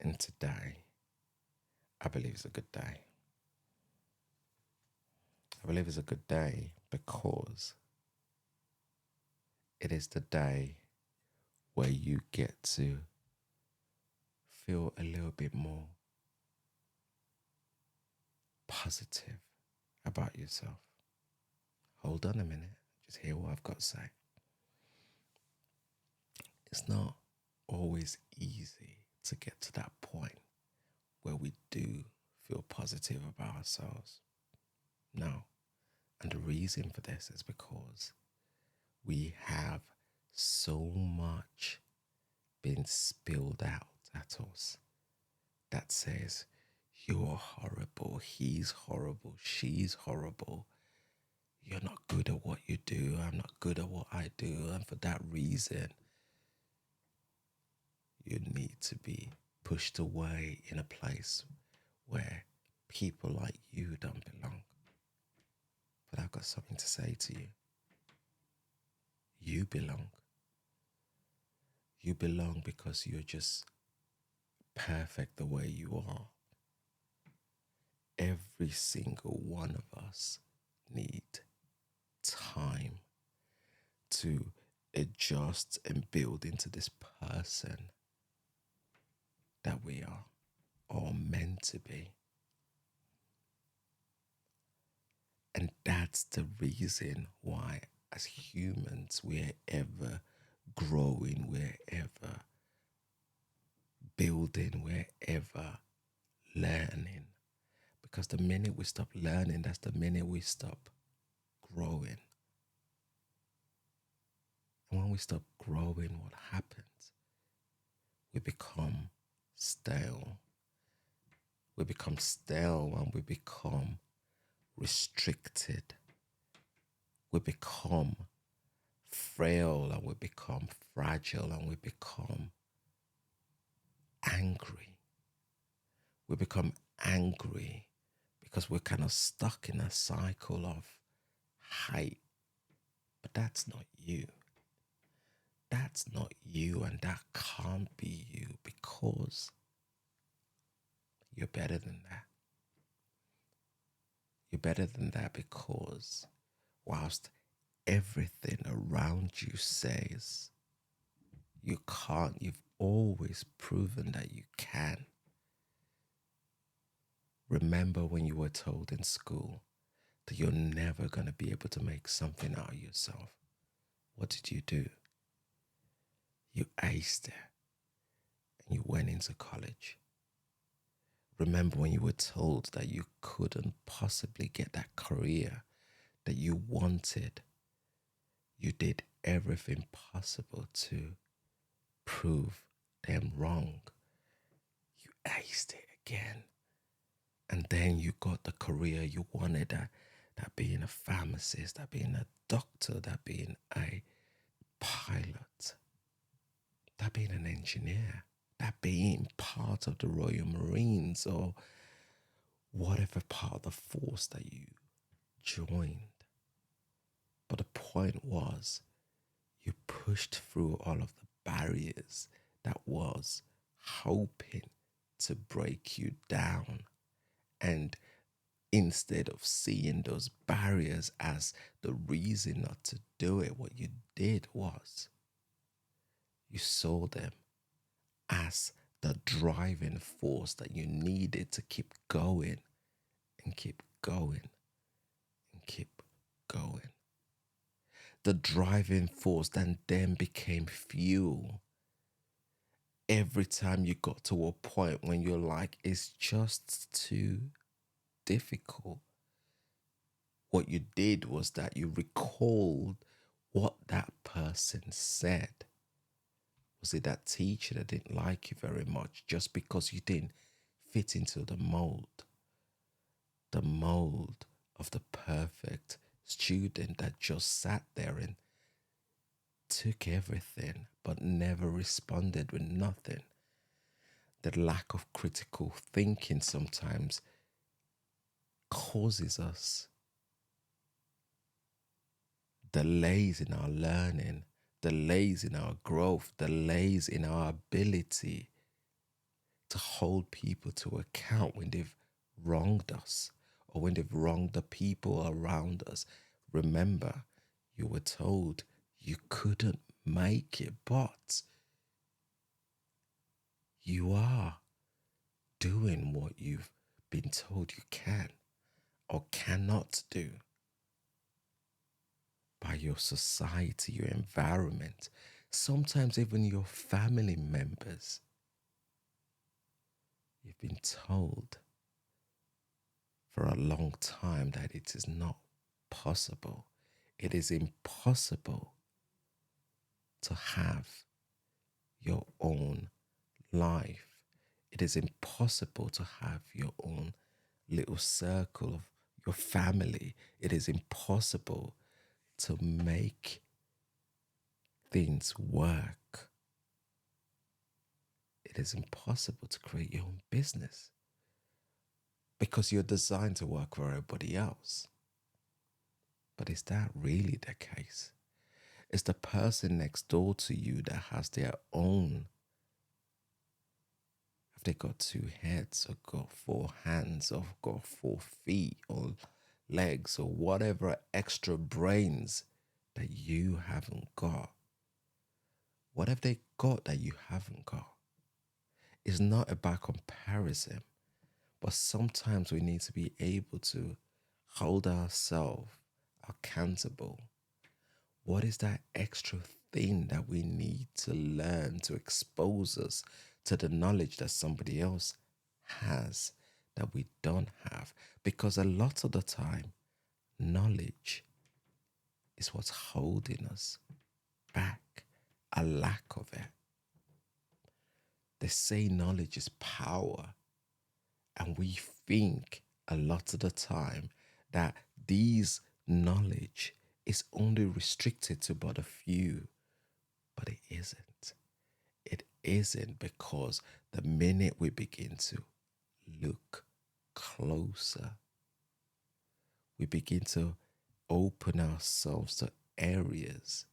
And today, I believe it's a good day. I believe it's a good day because it is the day where you get to feel a little bit more positive about yourself. Hold on a minute, just hear what I've got to say. It's not always easy to get to that point where we do feel positive about ourselves. No. And the reason for this is because we have so much been spilled out at us that says, you're horrible, he's horrible, she's horrible, you're not good at what you do, I'm not good at what I do, and for that reason, you need to be pushed away in a place where people like you don't belong. But I've got something to say to you. You belong. You belong because you're just perfect the way you are. Every single one of us need time to adjust and build into this person that we are all meant to be. And that's the reason why, as humans, we're ever growing, we're ever building, we're ever learning. Because the minute we stop learning, that's the minute we stop growing. And when we stop growing, what happens? We become stale. We become stale and we become restricted. We become frail and we become fragile and we become angry. We become angry because we're kind of stuck in a cycle of hype. But that's not you. That's not you, and that can't be you because you're better than that. You're better than that because whilst everything around you says you can't, you've always proven that you can. Remember when you were told in school that you're never going to be able to make something out of yourself. What did you do? You aced it and you went into college. Remember when you were told that you couldn't possibly get that career that you wanted. You did everything possible to prove them wrong. You aced it again. And then you got the career you wanted, that being a pharmacist, that being a doctor, that being a pilot, that being an engineer, that being part of the Royal Marines or whatever part of the force that you joined. But the point was, you pushed through all of the barriers that was hoping to break you down. And instead of seeing those barriers as the reason not to do it, what you did was you saw them as the driving force that you needed to keep going and keep going and keep going. The driving force that then became fuel every time you got to a point when you're like, it's just too difficult. What you did was that you recalled what that person said. Was it that teacher that didn't like you very much just because you didn't fit into the mold? The mold of the perfect student that just sat there and took everything but never responded with nothing. The lack of critical thinking sometimes causes us delays in our learning, delays in our growth, delays in our ability to hold people to account when they've wronged us or when they've wronged the people around us. Remember, you were told you couldn't make it, but you are doing what you've been told you can or cannot do by your society, your environment, sometimes even your family members. You've been told for a long time that it is not possible. It is impossible to have your own life. It is impossible to have your own little circle of your family. It is impossible to make things work. It is impossible to create your own business because you're designed to work for everybody else. But is that really the case? Is the person next door to you that has their own, have they got two heads or got four hands or got 4 feet or legs or whatever extra brains that you haven't got? What have they got that you haven't got? It's not about comparison, but sometimes we need to be able to hold ourselves accountable. What is that extra thing that we need to learn to expose us to the knowledge that somebody else has that we don't have? Because a lot of the time, knowledge is what's holding us back, a lack of it. They say knowledge is power, and we think a lot of the time that these knowledge is only restricted to but a few, but it isn't. It isn't, because the minute we begin to look closer, we begin to open ourselves to areas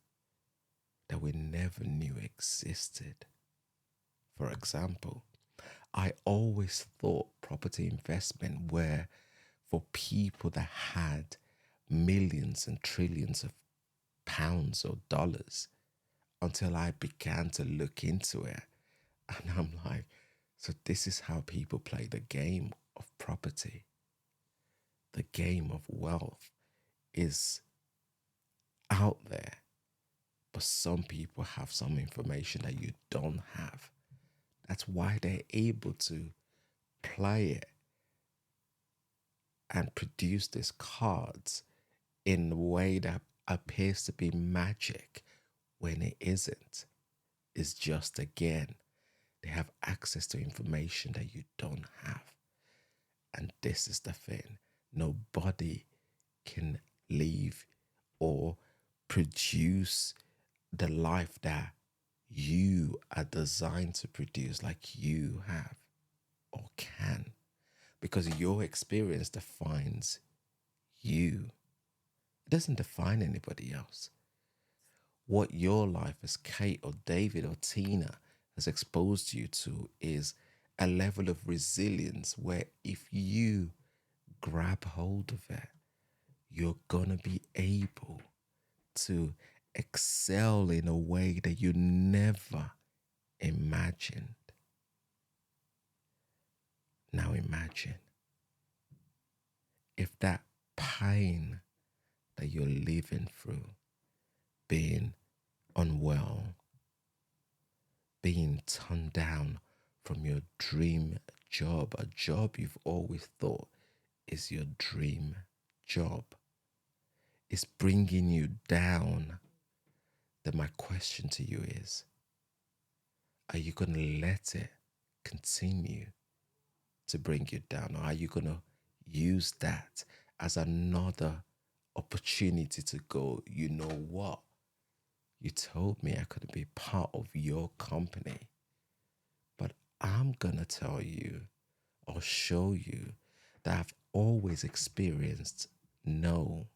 that we never knew existed. For example, I always thought property investment were for people that had millions and trillions of pounds or dollars, until I began to look into it. And I'm like, so this is how people play the game of property. The game of wealth is out there, but some people have some information that you don't have. That's why they're able to play it and produce these cards in a way that appears to be magic when it isn't. It's just, again, they have access to information that you don't have. And this is the thing. Nobody can live or produce the life that you are designed to produce like you have or can, because your experience defines you. It doesn't define anybody else. What your life as Kate or David or Tina has exposed you to is a level of resilience where if you grab hold of it, you're going to be able to excel in a way that you never imagined. Now imagine if that pain that you're living through, being unwell, being turned down from your dream job, a job you've always thought is your dream job, is bringing you down, then my question to you is, are you going to let it continue to bring you down? Or are you going to use that as another opportunity to go, you know what? You told me I couldn't be part of your company, but I'm going to tell you or show you that I've always experienced no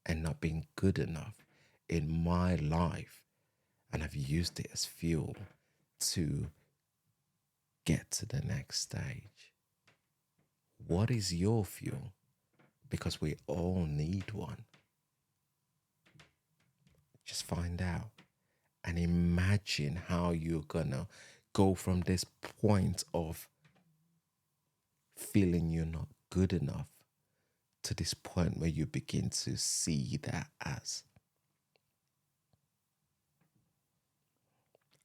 and not being good enough in my life, and I've used it as fuel to get to the next stage? What is your fuel? Because we all need one. Just find out and imagine how you're gonna go from this point of feeling you're not good enough to this point where you begin to see that as.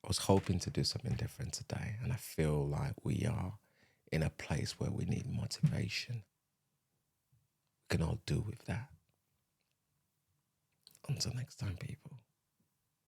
I was hoping to do something different today, and I feel like we are in a place where we need motivation. We can all do with that. Until next time, people.